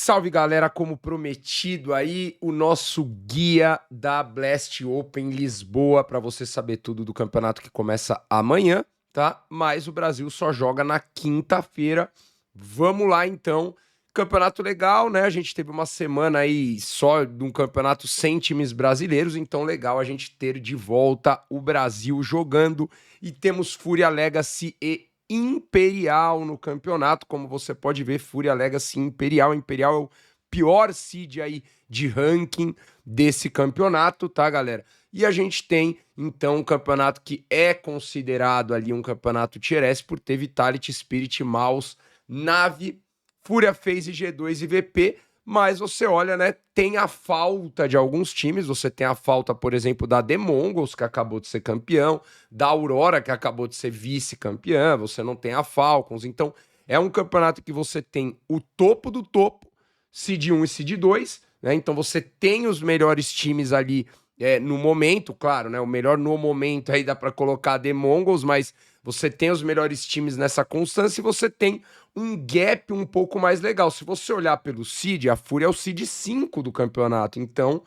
Salve galera, como prometido aí, o nosso guia da Blast Open Lisboa para você saber tudo do campeonato que começa amanhã, tá? Mas o Brasil só joga na quinta-feira. Vamos lá então. Campeonato legal, né? A gente teve uma semana aí só de um campeonato sem times brasileiros, então legal a gente ter de volta o Brasil jogando e temos Fúria Legacy e Imperial no campeonato, como você pode ver, Fúria Legacy Imperial. Imperial é o pior seed aí de ranking desse campeonato, tá, galera? E a gente tem, então, um campeonato que é considerado ali um campeonato Tier S por ter Vitality, Spirit, Mouse, Nave, Fúria FaZe, G2 e VP, mas você olha, né, tem a falta de alguns times, você tem a falta, por exemplo, da The Mongols, que acabou de ser campeão, da Aurora, que acabou de ser vice-campeã, você não tem a Falcons, então é um campeonato que você tem o topo do topo, Seed 1 e Seed 2, né, então você tem os melhores times ali no momento, claro, né, o melhor no momento aí dá para colocar a The Mongols, mas você tem os melhores times nessa constância e você tem um gap um pouco mais legal. Se você olhar pelo seed, a Fúria é o seed 5 do campeonato, então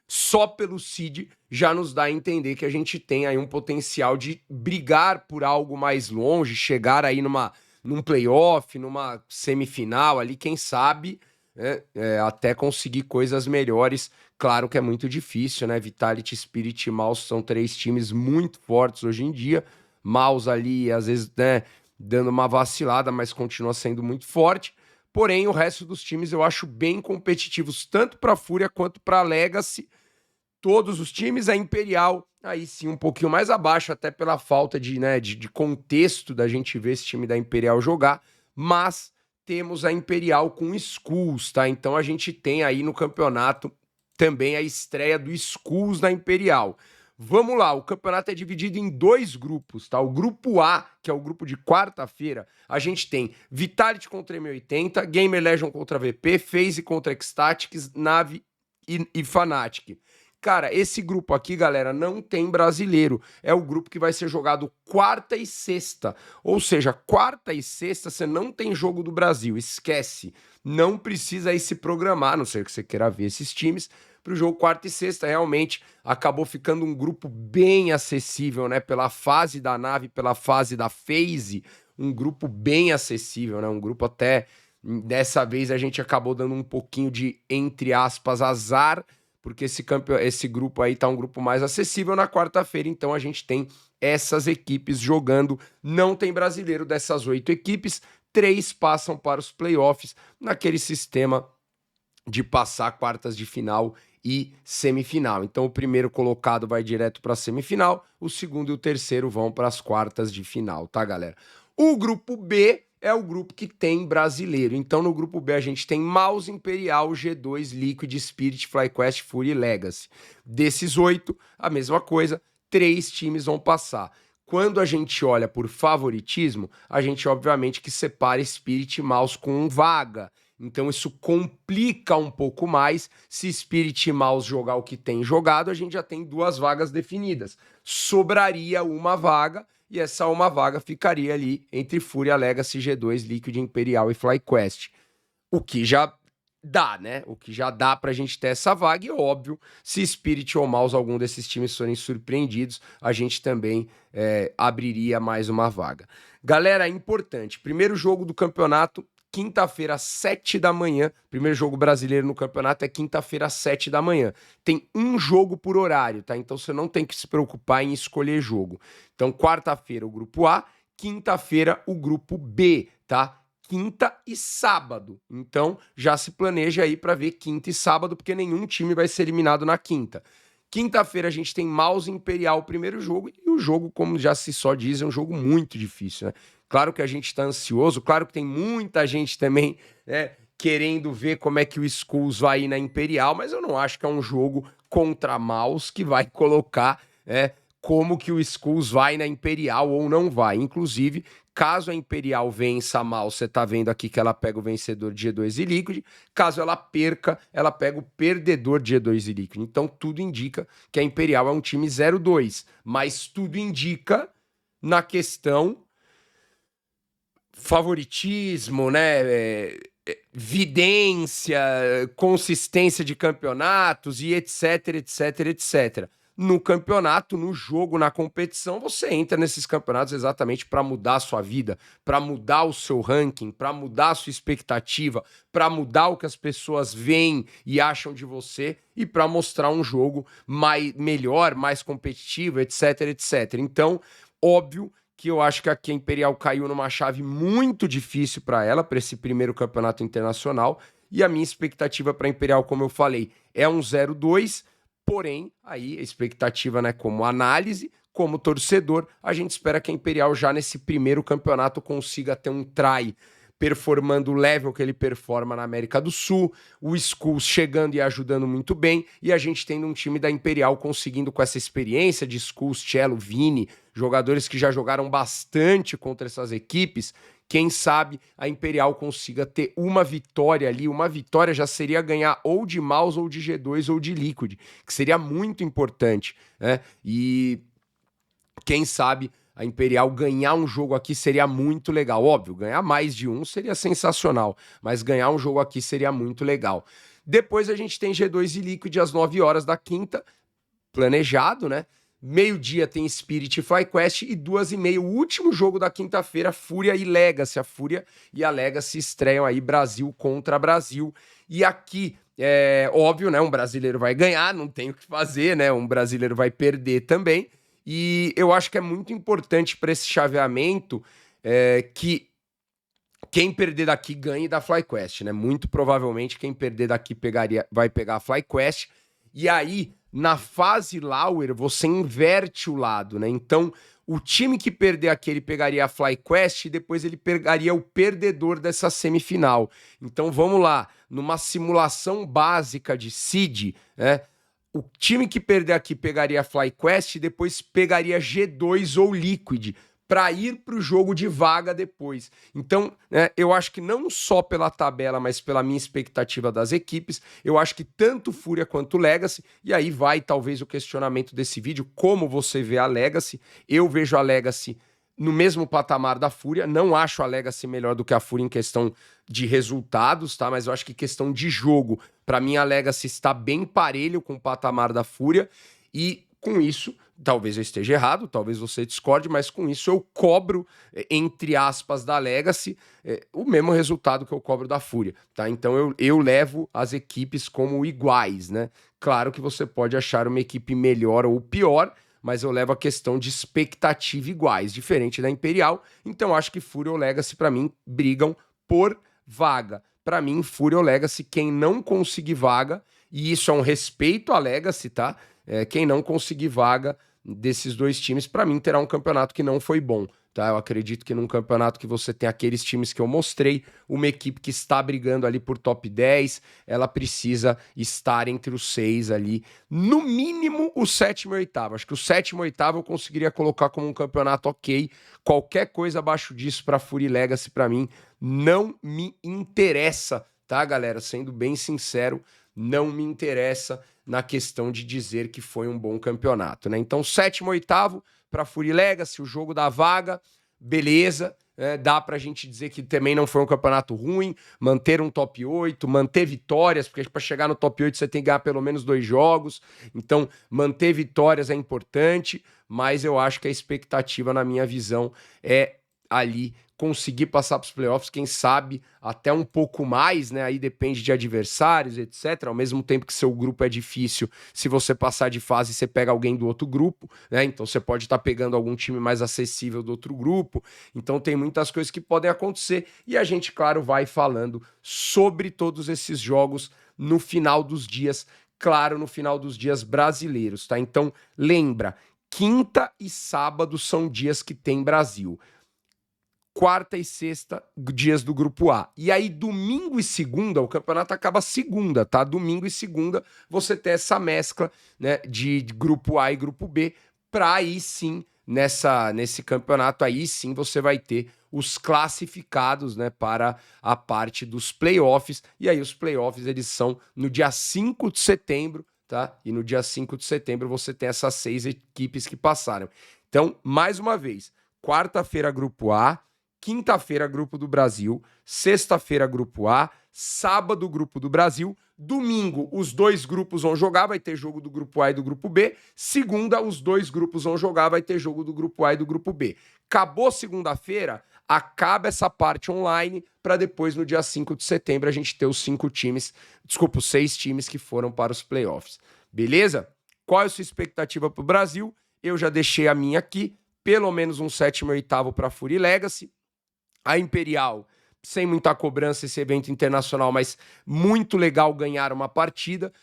só pelo seed já nos dá a entender que a gente tem aí um potencial de brigar por algo mais longe, chegar aí num playoff, numa semifinal ali, quem sabe, né, até conseguir coisas melhores. Claro que é muito difícil, né? Vitality, Spirit e Mouse são 3 times muito fortes hoje em dia. Mouse ali, às vezes, né, dando uma vacilada, mas continua sendo muito forte. Porém, o resto dos times eu acho bem competitivos, tanto para a Fúria quanto para a Legacy. Todos os times, a Imperial, aí sim, um pouquinho mais abaixo, até pela falta de contexto da gente ver esse time da Imperial jogar, mas temos a Imperial com Skulls, tá? Então a gente tem aí no campeonato também a estreia do Skulls na Imperial. Vamos lá, o campeonato é dividido em 2 grupos, tá? O grupo A, que é o grupo de quarta-feira, a gente tem Vitality contra M80, Gamer Legion contra VP, FaZe contra Ecstatics, Nave e Fnatic. Cara, esse grupo aqui, galera, não tem brasileiro. É o grupo que vai ser jogado quarta e sexta. Ou seja, quarta e sexta você não tem jogo do Brasil. Esquece. Não precisa aí se programar, a não ser que você queira ver esses times, para o jogo quarta e sexta. Realmente acabou ficando um grupo bem acessível, né? Pela fase da Nave, pela fase da FaZe. Um grupo bem acessível, né? Um grupo até... Dessa vez a gente acabou dando um pouquinho de, entre aspas, azar, porque esse grupo aí tá um grupo mais acessível na quarta-feira, então a gente tem essas equipes jogando. Não tem brasileiro dessas 8 equipes, 3 passam para os playoffs, naquele sistema de passar quartas de final e semifinal. Então o primeiro colocado vai direto para a semifinal, o segundo e o terceiro vão para as quartas de final, tá, galera? O grupo B é o grupo que tem brasileiro. Então no grupo B a gente tem Mouse, Imperial, G2, Liquid, Spirit, FlyQuest, Fury e Legacy. Desses 8, a mesma coisa, 3 times vão passar. Quando a gente olha por favoritismo, a gente obviamente que separa Spirit e Mouse com vaga. Então isso complica um pouco mais. Se Spirit e Mouse jogar o que tem jogado, a gente já tem 2 vagas definidas. Sobraria uma vaga e essa uma vaga ficaria ali entre Fúria, Legacy, G2, Liquid, Imperial e FlyQuest. O que já dá, né? O que já dá pra gente ter essa vaga e, óbvio, se Spirit ou Mouse, algum desses times forem surpreendidos, a gente também abriria mais uma vaga. Galera, importante, primeiro jogo do campeonato, quinta-feira, às 7 da manhã. Primeiro jogo brasileiro no campeonato é quinta-feira, às 7 da manhã. Tem um jogo por horário, tá? Então você não tem que se preocupar em escolher jogo. Então, quarta-feira, o grupo A, quinta-feira, o grupo B, tá? Quinta e sábado. Então, já se planeja aí para ver quinta e sábado, porque nenhum time vai ser eliminado na quinta. Quinta-feira a gente tem Mouse Imperial, o primeiro jogo, e o jogo, como já se só diz, é um jogo muito difícil, né? Claro que a gente está ansioso, claro que tem muita gente também, né, querendo ver como é que o Skulls vai ir na Imperial, mas eu não acho que é um jogo contra Mouse que vai colocar, como que o Skulls vai na Imperial ou não vai. Inclusive, caso a Imperial vença a Mouse, você tá vendo aqui que ela pega o vencedor de G2 e Liquid. Caso ela perca, ela pega o perdedor de G2 e Liquid. Então, tudo indica que a Imperial é um time 0-2. Mas tudo indica na questão favoritismo, né? vidência, consistência de campeonatos e etc, etc, etc. No campeonato, no jogo, na competição, você entra nesses campeonatos exatamente para mudar a sua vida, para mudar o seu ranking, para mudar a sua expectativa, para mudar o que as pessoas veem e acham de você e para mostrar um jogo melhor, mais competitivo, etc, etc. Então, óbvio que eu acho que aqui a Imperial caiu numa chave muito difícil para ela, para esse primeiro campeonato internacional, e a minha expectativa para a Imperial, como eu falei, é um 0-2, porém, aí a expectativa, né, como análise, como torcedor, a gente espera que a Imperial já nesse primeiro campeonato consiga ter um try performando o level que ele performa na América do Sul, o Skulls chegando e ajudando muito bem, e a gente tendo um time da Imperial conseguindo com essa experiência de Skulls, Cello, Vini, jogadores que já jogaram bastante contra essas equipes, quem sabe a Imperial consiga ter uma vitória ali, uma vitória já seria ganhar ou de Mouse ou de G2 ou de Liquid, que seria muito importante, né? E quem sabe a Imperial ganhar um jogo aqui seria muito legal. Óbvio, ganhar mais de um seria sensacional, mas ganhar um jogo aqui seria muito legal. Depois a gente tem G2 e Liquid às 9 horas da quinta, planejado, né? Meio-dia tem Spirit e FlyQuest e 2h30, o último jogo da quinta-feira, Fúria e Legacy. A Fúria e a Legacy estreiam aí Brasil contra Brasil. E aqui, é óbvio, né? Um brasileiro vai ganhar, não tem o que fazer, né? Um brasileiro vai perder também. E eu acho que é muito importante para esse chaveamento que quem perder daqui ganhe da FlyQuest, né? Muito provavelmente quem perder daqui vai pegar a FlyQuest. E aí, na fase Lauer, você inverte o lado, né? Então, o time que perder aqui, ele pegaria a FlyQuest e depois ele pegaria o perdedor dessa semifinal. Então, vamos lá. Numa simulação básica de seed, né? O time que perder aqui pegaria a FlyQuest e depois pegaria G2 ou Liquid para ir para o jogo de vaga depois. Então, né, eu acho que não só pela tabela, mas pela minha expectativa das equipes, eu acho que tanto Fúria quanto Legacy, e aí vai talvez o questionamento desse vídeo, como você vê a Legacy. Eu vejo a Legacy no mesmo patamar da Fúria, não acho a Legacy melhor do que a Fúria em questão de resultados, tá? Mas eu acho que questão de jogo, para mim a Legacy está bem parelho com o patamar da Fúria, e com isso, talvez eu esteja errado, talvez você discorde, mas com isso eu cobro, entre aspas, da Legacy, o mesmo resultado que eu cobro da Fúria, tá? Então eu levo as equipes como iguais, né? Claro que você pode achar uma equipe melhor ou pior, mas eu levo a questão de expectativa iguais, diferente da Imperial. Então acho que Fúria ou Legacy, para mim, brigam por vaga. Para mim, Fúria ou Legacy, quem não conseguir vaga, e isso é um respeito à Legacy, tá? Quem não conseguir vaga desses dois times, para mim, terá um campeonato que não foi bom. Tá? Eu acredito que num campeonato que você tem aqueles times que eu mostrei, uma equipe que está brigando ali por top 10, ela precisa estar entre os 6 ali, no mínimo o sétimo e oitavo. Acho que o sétimo e oitavo eu conseguiria colocar como um campeonato ok. Qualquer coisa abaixo disso para Fury Legacy, para mim, não me interessa, tá, galera? Sendo bem sincero, não me interessa na questão de dizer que foi um bom campeonato, né? Então, sétimo, oitavo para Fury Legacy, o jogo da vaga, beleza, dá pra gente dizer que também não foi um campeonato ruim, manter um top 8, manter vitórias, porque para chegar no top 8 você tem que ganhar pelo menos 2 jogos, então manter vitórias é importante, mas eu acho que a expectativa, na minha visão, é ali conseguir passar para os playoffs, quem sabe até um pouco mais, né? Aí depende de adversários, etc. Ao mesmo tempo que seu grupo é difícil, se você passar de fase, você pega alguém do outro grupo, né? Então você pode estar pegando algum time mais acessível do outro grupo. Então tem muitas coisas que podem acontecer e a gente, claro, vai falando sobre todos esses jogos no final dos dias, claro, no final dos dias brasileiros, tá? Então lembra, quinta e sábado são dias que tem Brasil. Quarta e sexta, dias do grupo A. E aí, domingo e segunda, o campeonato acaba segunda, tá? Domingo e segunda, você tem essa mescla, né, de grupo A e grupo B, para aí sim, nesse campeonato, aí sim você vai ter os classificados, né, para a parte dos playoffs. E aí, os playoffs, eles são no dia 5 de setembro, tá? E no dia 5 de setembro você tem essas 6 equipes que passaram. Então, mais uma vez, quarta-feira, grupo A. quinta-feira, Grupo do Brasil, sexta-feira, Grupo A, sábado, Grupo do Brasil, domingo, os 2 grupos vão jogar, vai ter jogo do Grupo A e do Grupo B, segunda, os 2 grupos vão jogar, vai ter jogo do Grupo A e do Grupo B. Acabou segunda-feira, acaba essa parte online, para depois, no dia 5 de setembro, a gente ter os 6 times que foram para os playoffs. Beleza? Qual é a sua expectativa para o Brasil? Eu já deixei a minha aqui, pelo menos um 7º e 8º para a Fury Legacy. A Imperial, sem muita cobrança esse evento internacional, mas muito legal ganhar uma partida,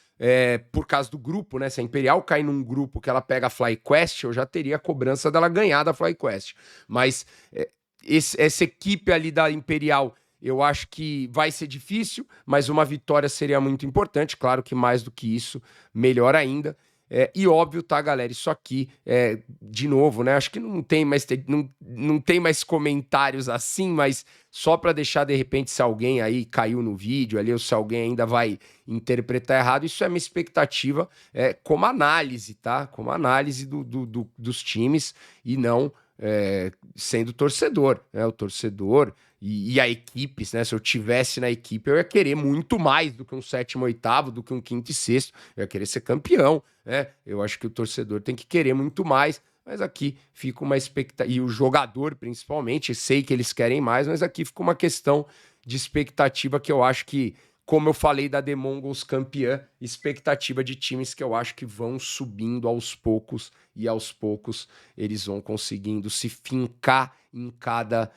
por causa do grupo, né? Se a Imperial cair num grupo que ela pega a FlyQuest, eu já teria a cobrança dela ganhar da FlyQuest. Mas essa equipe ali da Imperial, eu acho que vai ser difícil, mas uma vitória seria muito importante. Claro que mais do que isso, melhor ainda. E óbvio, tá, galera? Isso aqui, de novo, né? Acho que não tem mais comentários assim, mas só para deixar, de repente, se alguém aí caiu no vídeo ali, ou se alguém ainda vai interpretar errado, isso é minha expectativa como análise, tá? Como análise dos times e não sendo torcedor, né? O torcedor e a equipes, né? Se eu tivesse na equipe, eu ia querer muito mais do que um 7º, 8º, do que um 5º e 6º. Eu ia querer ser campeão, né? Eu acho que o torcedor tem que querer muito mais, mas aqui fica uma expectativa, e o jogador principalmente, sei que eles querem mais, mas aqui fica uma questão de expectativa que eu acho que, como eu falei da The Mongols campeã, expectativa de times que eu acho que vão subindo aos poucos, e aos poucos eles vão conseguindo se fincar em cada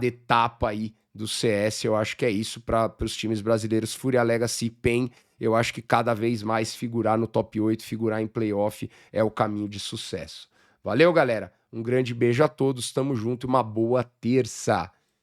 etapa aí do CS. Eu acho que é isso para os times brasileiros. Fúria, Legacy, PEN, eu acho que cada vez mais figurar no top 8, figurar em playoff é o caminho de sucesso. Valeu, galera. Um grande beijo a todos, tamo junto e uma boa terça.